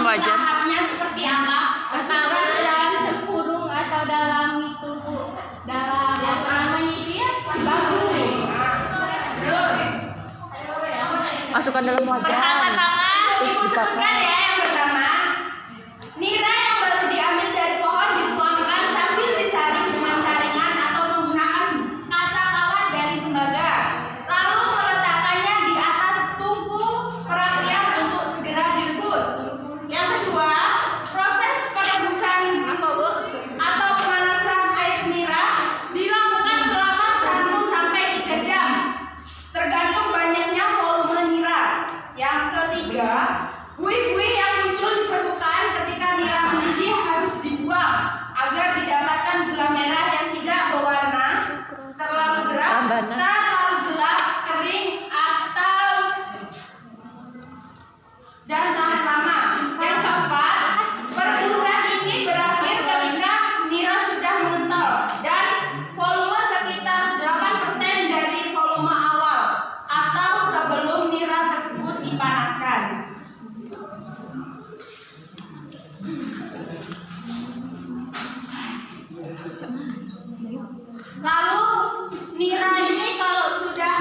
wajan. Tahapnya seperti apa? Pertama dalam tempurung atau dalam itu dalam apa namanya itu ya? Baku. Terus Masukkan dalam wajan. pertama-tama Terus ibu disapu. sebutkan ya yang pertama. Nira yang baru diambil dari pohon dituangkan sambil disaring dengan saringan atau menggunakan kasa kawat dari tembaga. Lalu meletakkannya di atas tungku perapian untuk segera direbus. Yang kedua, proses perebusan atau pemanasan air nira dilakukan selama 1 sampai 3 jam, tergantung banyaknya volume nira. Yang ketiga, buih-buih yang muncul di permukaan ketika nira mendidih harus dibuang agar didapatkan gula merah yang tidak berwarna, terlalu gelap, kering atau dan tahan lama. Yang keempat, perebusan ini berakhir ketika nira sudah mengental dan volume sekitar 8% dari volume awal atau sebelum nira tersebut dipanaskan. Lalu nira ini kalau sudah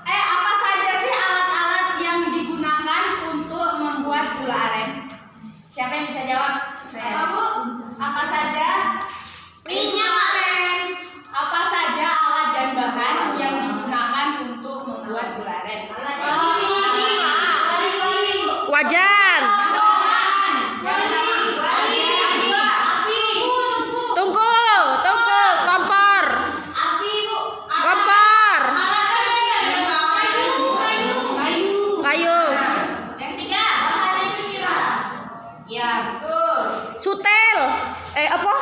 apa saja sih alat-alat yang digunakan untuk membuat gula aren? Siapa yang bisa jawab? Saya. Apa saja? Minyak. Apa saja alat dan bahan yang digunakan untuk membuat gula aren? Wajan. Tungku, kompor. Kompor. Kayu. Yang ketiga. Ya, betul. Sutel. Apa?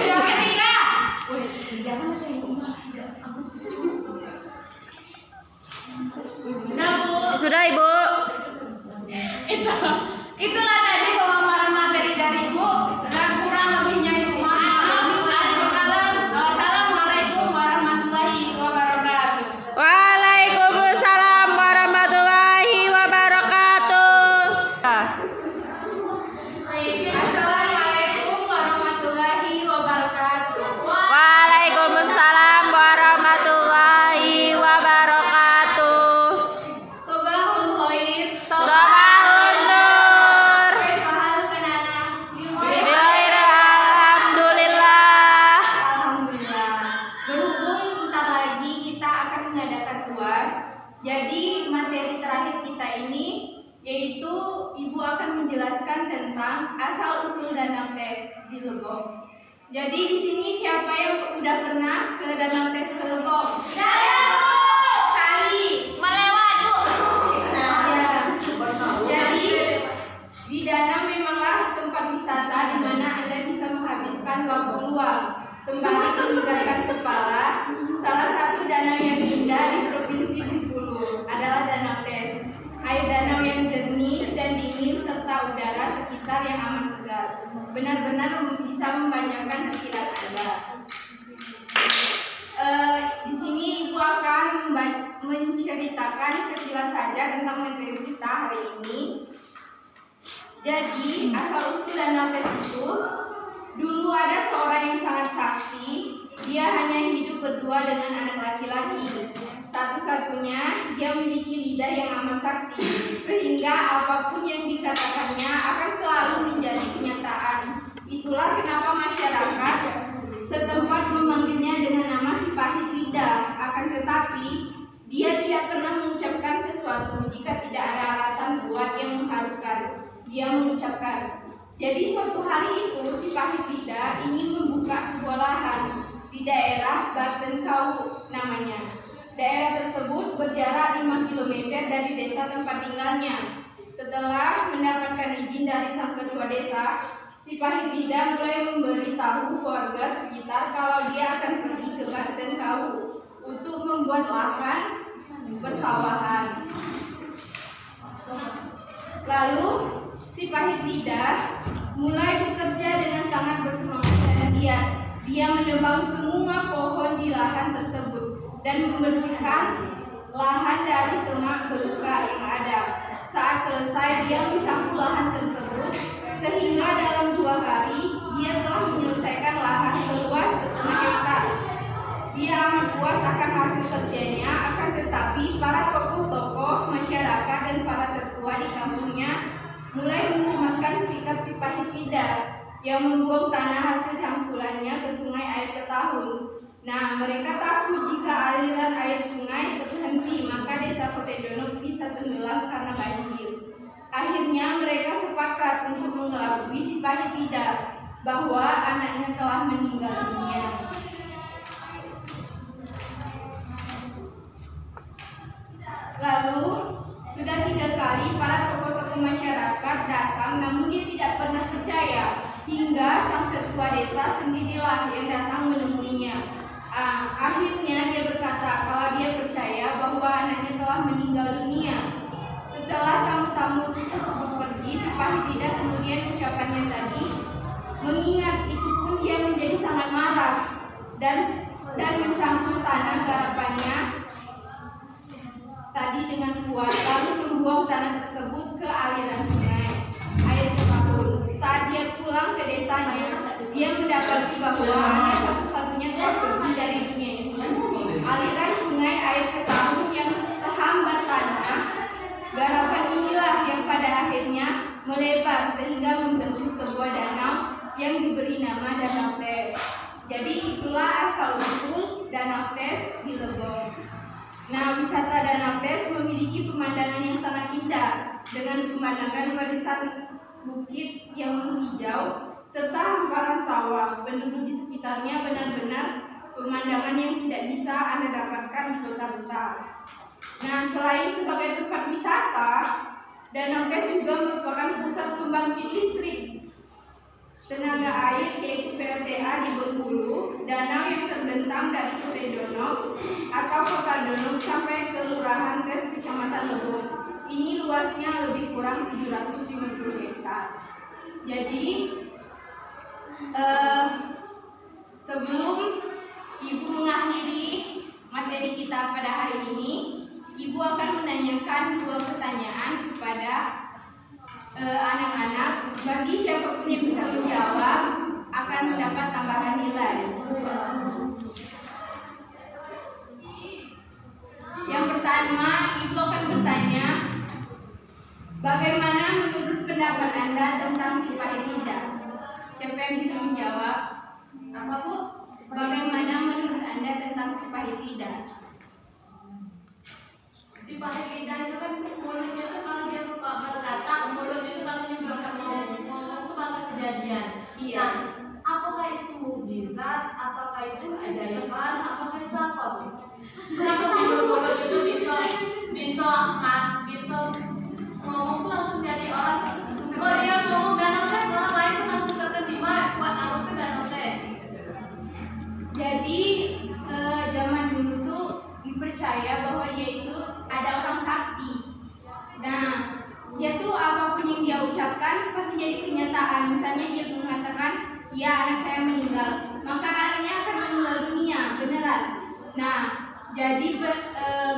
Yang ketiga. Sudah, Ibu. Itulah tadi pemaparan materi dari Ibu. Dan kurang lebihnya Ibu maaf. Assalamualaikum warahmatullahi wabarakatuh. Waalaikumsalam warahmatullahi wabarakatuh. Assalamualaikum warahmatullahi wabarakatuh. Waalaikumsalam warahmatullahi wabarakatuh. Sobahul khair. Sabahun nur. Kaifa kanana? Bikhair, alhamdulillah. Alhamdulillah. Berhubung bentar lagi kita akan mengadakan UAS, jadi materi terakhir kita ini yaitu Ibu akan menjelaskan tentang asal usul danau tes di Lebong. Jadi di sini siapa yang udah pernah ke danau tes ke Lebong? Saya, Bu. Sekali. Cuma lewat, Bu. Ya. Jadi di danau memanglah tempat wisata di mana Anda bisa menghabiskan waktu luang sembari menyegarkan kepala. Salah satu danau yang indah di Provinsi Bengkulu adalah Danau Tes. Air danau yang jernih dan dingin serta udara sekitar yang amat segar benar-benar bisa memanjakan pikiran Anda. Di sini Ibu akan menceritakan sekilas saja tentang materi kita hari ini. Jadi asal usul Danau Tes itu, dulu ada seorang yang sangat sakti. Dia hanya hidup berdua dengan anak laki-laki. Satu-satunya dia memiliki lidah yang amat sakti, sehingga apapun yang dikatakannya akan selalu menjadi kenyataan. Itulah kenapa masyarakat setempat memanggilnya dengan nama si pahit lidah. Akan tetapi dia tidak pernah mengucapkan sesuatu jika tidak ada alasan kuat yang mengharuskan dia mengucapkan. Jadi suatu hari itu si pahit lidah ingin membuka sebuah lahan di daerah Batenkau namanya. Daerah tersebut berjarak 5 km dari desa tempat tinggalnya. Setelah mendapatkan izin dari sang ketua desa, si pahit lidah mulai memberitahu warga sekitar kalau dia akan pergi ke Batenkau untuk membuat lahan persawahan. Lalu si pahit lidah mulai bekerja dengan sangat bersemangat dan giat. Dia menebang semua pohon di lahan tersebut dan membersihkan lahan dari semak belukar yang ada. Saat selesai, dia mencangkul lahan tersebut, sehingga dalam 2 hari dia telah menyelesaikan lahan seluas setengah hektar. Dia amat puas akan hasil kerjanya, akan tetapi para tokoh-tokoh masyarakat dan para tertua di kampungnya mulai mencemaskan sikap si Pahitida yang membuang tanah hasil cangkulannya ke sungai air Ketahun. Nah, mereka takut jika aliran air sungai terhenti, maka desa Kotedonok bisa tenggelam karena banjir. Akhirnya mereka sepakat untuk mengelabui si Pahitida bahwa anaknya telah meninggal dunia. Lalu, sudah 3 kali para tokoh-tokoh masyarakat datang, namun dia tidak pernah percaya, hingga sang tetua desa sendirilah yang datang menemuinya. Akhirnya dia berkata kalau dia percaya bahwa anaknya telah meninggal dunia. Setelah tamu-tamu tersebut pergi, si Pahitida kemudian ucapannya tadi, mengingat itu pun dia menjadi sangat marah dan mencangkul tanah garapannya tadi dengan kuat, lalu membuang tanah tersebut ke aliran sungai air Ketahun. Saat dia pulang ke desanya, dia mendapati bahwa anak satu-satunya telah pergi dari dunia ini. Aliran sungai air Ketahun yang terhambat tanah garapan inilah yang pada akhirnya melebar sehingga membentuk sebuah danau yang diberi nama Danau Tes. Jadi itulah asal-usul Danau Tes di Lebong. Nah, wisata Danau Tes memiliki pemandangan yang sangat indah dengan pemandangan barisan bukit yang menghijau serta hamparan sawah. Penduduk di sekitarnya benar-benar pemandangan yang tidak bisa Anda dapatkan di kota besar. Nah, selain sebagai tempat wisata, Danau Tes juga merupakan pusat pembangkit listrik tenaga air yaitu PLTA di Bengkulu. Danau yang terbentang dari Kotedonok atau Kota Donok sampai ke Kelurahan Tes Kecamatan Lebong. Ini luasnya lebih kurang 750 hektar. Jadi sebelum Ibu mengakhiri materi kita pada hari ini, Ibu akan menanyakan 2 pertanyaan kepada anak-anak. Bagi siapapun yang bisa menjawab akan mendapat tambahan nilai. Yang pertama, Ibu akan bertanya, bagaimana menurut pendapat Anda tentang si Pahitida? Siapa yang bisa menjawab? Apa, Bu? Bagaimana menurut Anda tentang si Pahitida? Si Pahitida itu kan mulutnya tuh kalau dia berkata, mulutnya itu kalau dia ngomong tuh bakal kejadian. Iya. Nah, apakah itu mukjizat? Apakah itu ajaiban? Apakah itu apa, Bu? Kenapa mulut itu bisa ngomong tuh langsung jadi orang? Kok dia ngomong Danau Tes, orang lain tuh langsung terkesima buat aku tuh Danau Tes. Jadi zaman dulu tuh dipercaya bahwa dia itu ada orang sakti. Nah, dia tuh apapun yang dia ucapkan pasti jadi kenyataan. Misalnya dia mengatakan, "Ya, anak saya meninggal," maka anaknya akan meninggal dunia beneran. Nah, jadi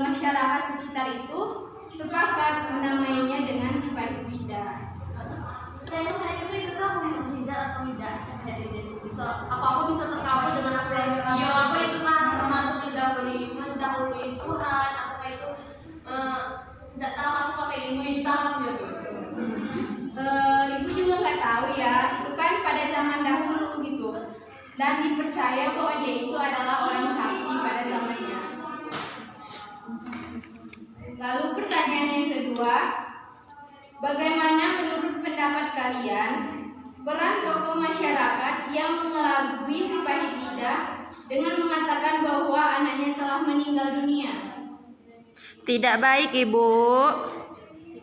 masyarakat sekitar itu sepakat menamainya dengan si Pahitida. Tanya itu kamu mukjizat atau tidak? Jadi bisa apa bisa terkabul dengan apa yang Iya, apa itu kan termasuk mendahului Tuhan? Apakah itu tidak tahu aku pakai ilmu hitam gitu? Ibu juga nggak tahu ya. Itu kan pada zaman dahulu gitu. Dan dipercaya bahwa dia itu adalah orang sakti pada zamannya. Lalu pertanyaan yang kedua, bagaimana menurut pendapat kalian peran tokoh masyarakat yang mengelabui si Pahitida dengan mengatakan bahwa anaknya telah meninggal dunia? Tidak baik, Ibu.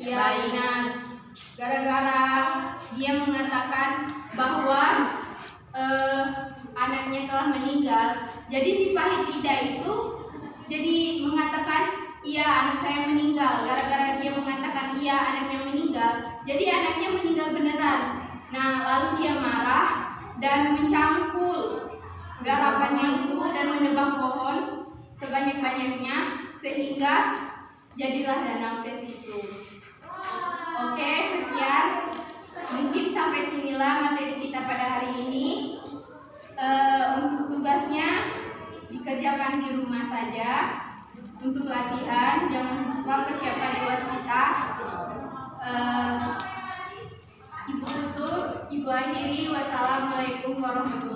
Ya, benar. Gara-gara dia mengatakan bahwa anaknya telah meninggal, jadi si Pahitida itu jadi mengatakan, "Iya, anak saya meninggal." Gara-gara dia mengatakan iya anaknya meninggal, jadi anaknya meninggal beneran. Nah, lalu dia marah dan mencangkul garapannya itu dan menebang pohon sebanyak-banyaknya sehingga jadilah Danau Tes itu. Oke, sekian. Mungkin sampai sinilah materi kita pada hari ini. Untuk tugasnya dikerjakan di rumah saja. Untuk latihan, jangan lupa persiapan UAS kita. Ibu tutup, Ibu akhiri. Wassalamualaikum warahmatullahi wabarakatuh.